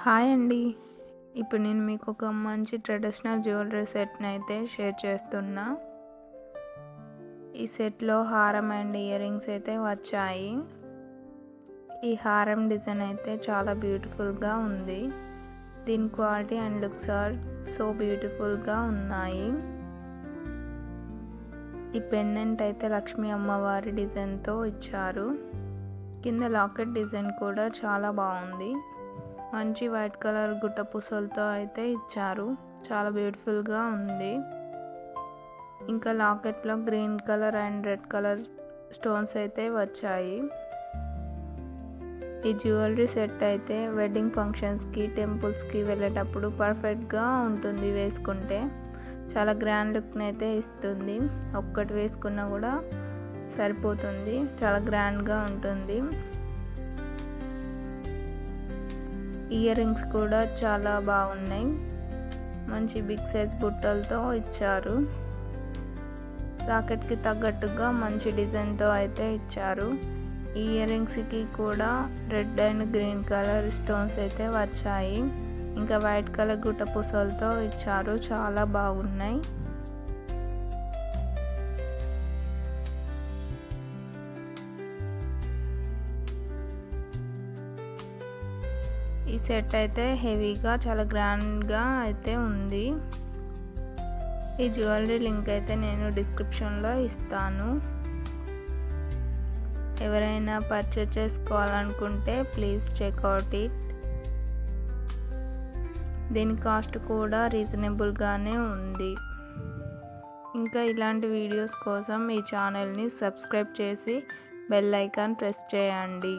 Hi అండి. ఇప్పుడు నేను మీకు ఒక మంచి ట్రెడిషనల్ జ్యువెలరీ సెట్‌ని అయితే షేర్ చేస్తున్నా. ఈ సెట్‌లో హారం అండ్ ఇయర్ రింగ్స్ అయితే వచ్చాయి. ఈ హారం డిజైన్ అయితే చాలా బ్యూటిఫుల్‌గా ఉంది. దీని quality and looks are so బ్యూటిఫుల్‌గా ఉన్నాయి. ఈ పెండెంట్ అయితే లక్ష్మీ అమ్మవారి డిజైన్‌తో ఇచ్చారు. కింద లాకెట్ డిజైన్ కూడా చాలా బాగుంది. మంచి వైట్ కలర్ గుట్ట పూసలతో అయితే ఇచ్చారు. చాలా బ్యూటిఫుల్గా ఉంది. ఇంకా లాకెట్లో green colour and red colour stones అయితే వచ్చాయి. ఈ జ్యువెలరీ సెట్ అయితే వెడ్డింగ్ ఫంక్షన్స్కి, టెంపుల్స్కి వెళ్ళేటప్పుడు పర్ఫెక్ట్గా ఉంటుంది. వేసుకుంటే చాలా గ్రాండ్ లుక్ని అయితే ఇస్తుంది. ఒక్కటి వేసుకున్నా కూడా సరిపోతుంది. చాలా గ్రాండ్గా ఉంటుంది. ఇయర్ రింగ్స్ కూడా చాలా బాగున్నాయి. మంచి బిగ్ సైజ్ బుట్టలతో ఇచ్చారు. లాకెట్కి తగ్గట్టుగా మంచి డిజైన్తో అయితే ఇచ్చారు. ఈ ఇయర్ రింగ్స్కి కూడా red and green colour stones అయితే వచ్చాయి. ఇంకా వైట్ కలర్ గుట్ట పూసలతో ఇచ్చారు. చాలా బాగున్నాయి. ఈ సెట్ అయితే హెవీగా చాలా గ్రాండ్గా అయితే ఉంది. ఈ జ్యువెలరీ లింక్ అయితే నేను డిస్క్రిప్షన్లో ఇస్తాను. ఎవరైనా పర్చేస్ చేసుకోవాలనుకుంటే ప్లీజ్ చెక్అవుట్ ఇట్. దీని కాస్ట్ కూడా రీజనబుల్గానే ఉంది. ఇంకా ఇలాంటి వీడియోస్ కోసం ఈ ఛానల్ని సబ్స్క్రైబ్ చేసి బెల్ ఐకాన్ ప్రెస్ చేయండి.